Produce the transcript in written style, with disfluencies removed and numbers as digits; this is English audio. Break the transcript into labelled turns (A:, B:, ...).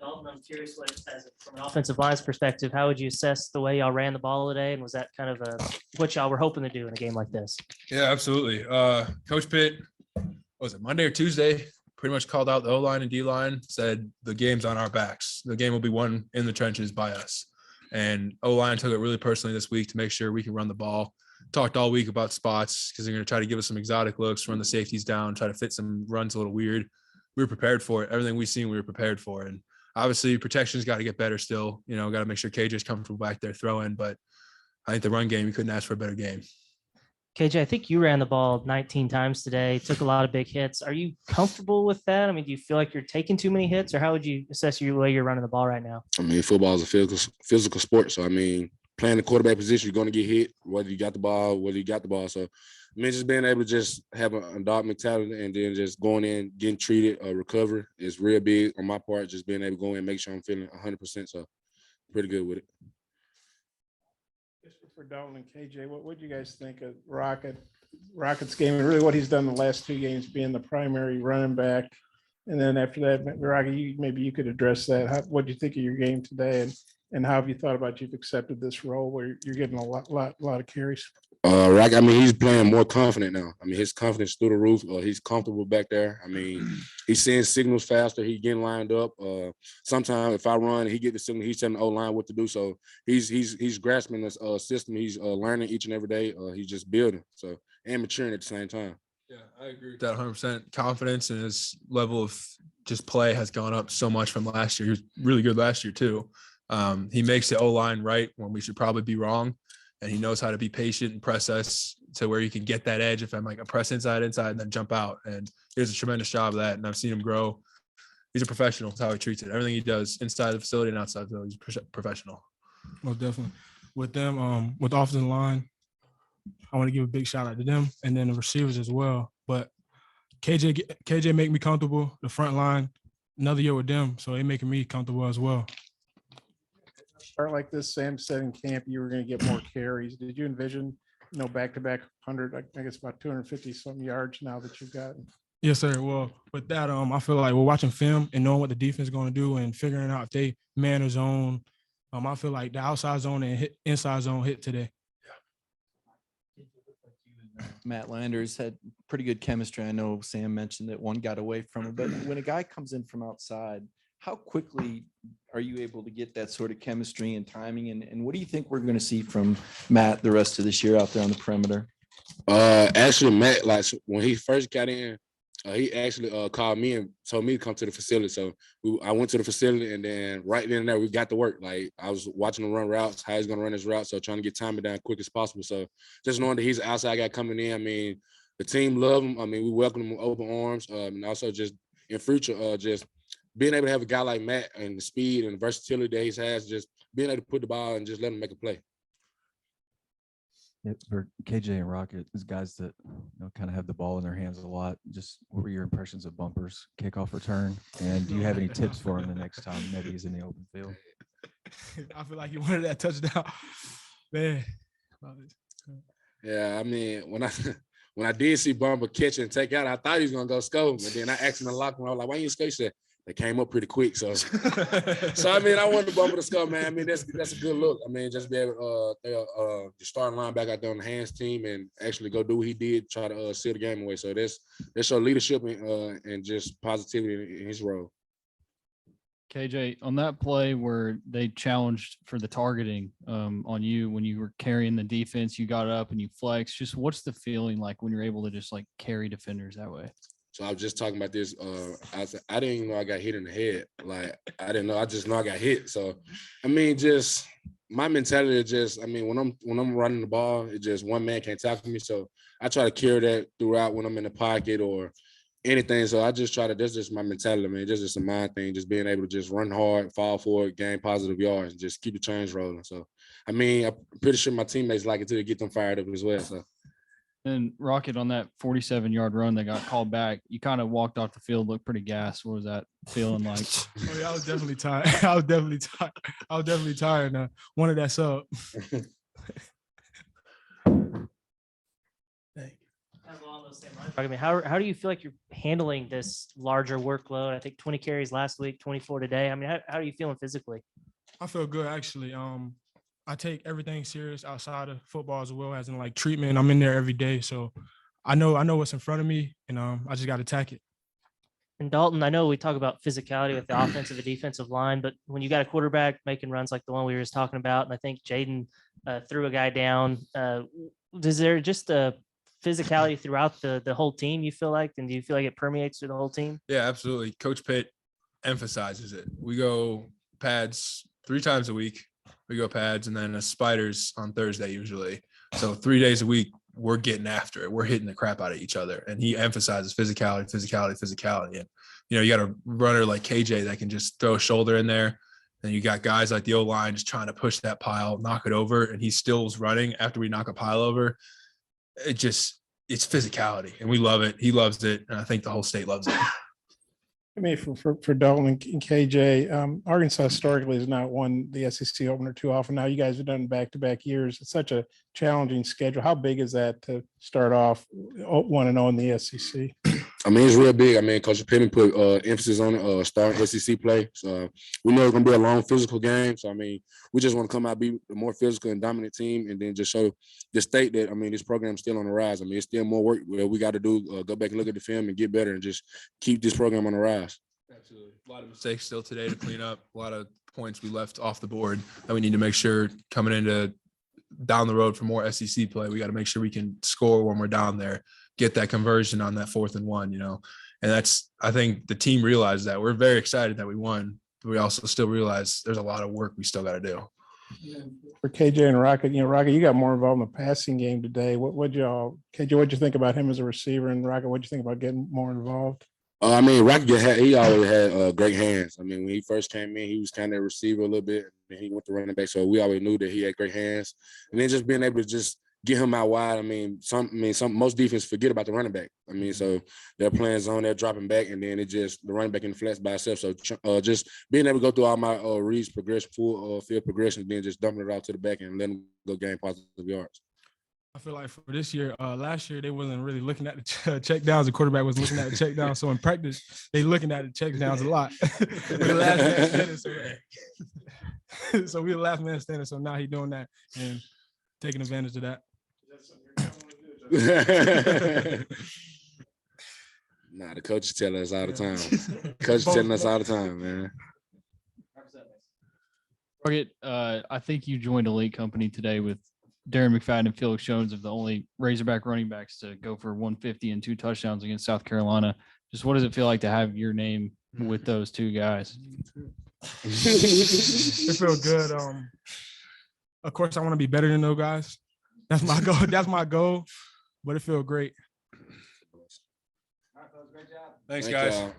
A: Dalton, I'm curious from an offensive line's perspective, how would you assess the way y'all ran the ball today? And was that kind of what y'all were hoping to do in a game like this?
B: Yeah, absolutely. Coach Pitt, was it Monday or Tuesday? Pretty much called out the O-line and D-line, said the game's on our backs. The game will be won in the trenches by us. And O-line took it really personally this week to make sure we can run the ball. Talked all week about spots because they're going to try to give us some exotic looks, run the safeties down, try to fit some runs a little weird. We were prepared for it. Everything we've seen, we were prepared for. And obviously, protection's got to get better still. You know, got to make sure KJ's comfortable back there throwing. But I think the run game, you couldn't ask for a better game.
A: KJ, I think you ran the ball 19 times today, took a lot of big hits. Are you comfortable with that? I mean, do you feel like you're taking too many hits, or how would you assess the way you're running the ball right now?
C: I mean, football is a physical sport. So, I mean, playing the quarterback position, you're going to get hit, whether you got the ball, So, I mean, just being able to just have an dog mentality and then just going in, getting treated, recover is real big on my part, just being able to go in and make sure I'm feeling 100%. So, pretty good with it.
D: For Dalton and KJ, what do you guys think of Rocket's game and really what he's done the last 2 games, being the primary running back? And then after that, Rocket, maybe you could address that. What do you think of your game today, and how have you thought about you've accepted this role where you're getting a lot of carries?
C: Rocket, I mean, he's playing more confident now. I mean, his confidence through the roof. He's comfortable back there. I mean, he's seeing signals faster. He's getting lined up. Sometimes if I run, he get the signal. He's telling the O-line what to do. So he's grasping this system. He's learning each and every day. He's just building. So and maturing at the same time.
B: Yeah, I agree with that 100%. Confidence and his level of just play has gone up so much from last year. He was really good last year too. He makes the O-line right when we should probably be wrong. And he knows how to be patient and press us to where you can get that edge. If I'm like a press inside, and then jump out. And he does a tremendous job of that. And I've seen him grow. He's a professional. That's how he treats it. Everything he does inside the facility and outside the facility, he's professional.
E: Most definitely. With them, with the offensive line, I want to give a big shout out to them and then the receivers as well. But KJ make me comfortable. The front line, another year with them, so they making me comfortable as well.
D: Start like this, Sam said in camp you were going to get more carries. Did you envision, back-to-back 100, I guess about 250 something yards now that you've got?
E: Yes, sir. Well, with that, I feel like we're watching film and knowing what the defense is going to do and figuring out if they man or zone. I feel like the outside zone and inside zone hit today.
F: Matt Landers had pretty good chemistry. I know Sam mentioned that one got away from him, but when a guy comes in from outside, how quickly are you able to get that sort of chemistry and timing? And what do you think we're going to see from Matt the rest of this year out there on the perimeter?
C: Actually, Matt, like when he first got in, he actually called me and told me to come to the facility. So I went to the facility, and then right then and there, we got to work. Like I was watching him run routes, how he's going to run his route. So trying to get timing down quick as possible. So just knowing that he's an outside guy coming in, I mean, the team love him. I mean, we welcome him with open arms. And also just in future, just being able to have a guy like Matt and the speed and the versatility that he has, just being able to put the ball and just let him make a play.
G: Yeah, for KJ and Rocket, these guys that kind of have the ball in their hands a lot. Just what were your impressions of Bumper's kickoff return? And do you have any tips for him the next time maybe he's in the open field?
E: I feel like he wanted that touchdown, man.
C: Yeah, I mean, when I did see Bumper catch and take out, I thought he was gonna go score, but then I asked him in the locker room, I was like, "Why you score?" He said, "They came up pretty quick." So I mean, I wanted Bumper to score, man. I mean, that's a good look. I mean, just be able to the starting linebacker out there on the hands team and actually go do what he did, try to seal the game away. So that's show leadership and just positivity in his role.
H: KJ, on that play where they challenged for the targeting on you when you were carrying the defense, you got up and you flexed. Just what's the feeling like when you're able to just like carry defenders that way?
C: So I was just talking about this. I didn't even know I got hit in the head. Like I didn't know. I just know I got hit. So I mean, just my mentality is just. I mean, when I'm running the ball, it's just one man can't tackle me. So I try to carry that throughout when I'm in the pocket or anything. So I just try to. That's just my mentality, man. Just a mind thing. Just being able to just run hard, fall forward, gain positive yards, and just keep the chains rolling. So I mean, I'm pretty sure my teammates like it too to get them fired up as well. So.
H: And Rocket, on that 47-yard run that got called back, you kind of walked off the field, looked pretty gassed. What was that feeling like?
E: Oh, yeah, I was definitely tired. I was definitely tired. Wanted that sub.
A: Kind of along I mean, how do you feel like you're handling this larger workload? I think 20 carries last week, 24 today. I mean, how are you feeling physically?
E: I feel good actually. I take everything serious outside of football as well as in like treatment. I'm in there every day, so I know what's in front of me, and I just got to attack it.
A: And Dalton, I know we talk about physicality with the offensive and defensive line, but when you got a quarterback making runs like the one we were just talking about, and I think Jaden threw a guy down, is there just a physicality throughout the whole team, you feel like? And do you feel like it permeates through the whole team?
B: Yeah, absolutely. Coach Pitt emphasizes it. We go pads 3 times a week. We go pads and then spiders on Thursday usually. So 3 days a week, we're getting after it. We're hitting the crap out of each other. And he emphasizes physicality. And, you got a runner like KJ that can just throw a shoulder in there. And you got guys like the O-line just trying to push that pile, knock it over. And he still's running after we knock a pile over. It's physicality. And we love it. He loves it. And I think the whole state loves it.
D: I mean, for Dalton and KJ, Arkansas historically has not won the SEC opener too often. Now you guys have done back-to-back years. It's such a challenging schedule. How big is that to start off 1-0 in the SEC?
C: I mean, it's real big. I mean, Coach Penny put emphasis on it, starting SEC play. So we know it's going to be a long physical game. So, I mean, we just want to come out, be a more physical and dominant team, and then just show the state that, I mean, this program's still on the rise. I mean, it's still more work we got to do, go back and look at the film and get better and just keep this program on the rise.
B: Absolutely. A lot of mistakes still today to clean up. A lot of points we left off the board that we need to make sure coming into down the road for more SEC play. We got to make sure we can score when we're down there, get that conversion on that 4th and 1, and I think the team realized that. We're very excited that we won, but we also still realize there's a lot of work we still got to do.
D: For KJ and Rocket, Rocket, you got more involved in the passing game today. KJ, what'd you think about him as a receiver? And Rocket, what'd you think about getting more involved?
C: I mean, Rocket he always had great hands. I mean, when he first came in, he was kind of a receiver a little bit, and he went to running back. So we always knew that he had great hands. And then just being able to just get him out wide. I mean, most defense forget about the running back. I mean, so they're playing zone, they're dropping back, and then the running back in the flats by itself. So just being able to go through all my reads, progression, full field progression, then just dumping it out to the back and letting him go gain positive yards.
E: I feel like for this year, last year, they wasn't really looking at the check downs. The quarterback was looking at the check downs. So in practice, they looking at the check downs a lot. We're the last man standing, so we're the last man standing. So now he's doing that and taking advantage of that.
C: Nah, the coaches tell us all the time. Coaches telling us all the time, man.
H: Rocket, I think you joined Elite Company today with Darren McFadden and Felix Jones of the only Razorback running backs to go for 150 and 2 touchdowns against South Carolina. Just what does it feel like to have your name with those 2 guys?
E: It feels good. Of course, I want to be better than those guys. That's my goal. That's my goal. But it feels great.
B: Thanks, guys.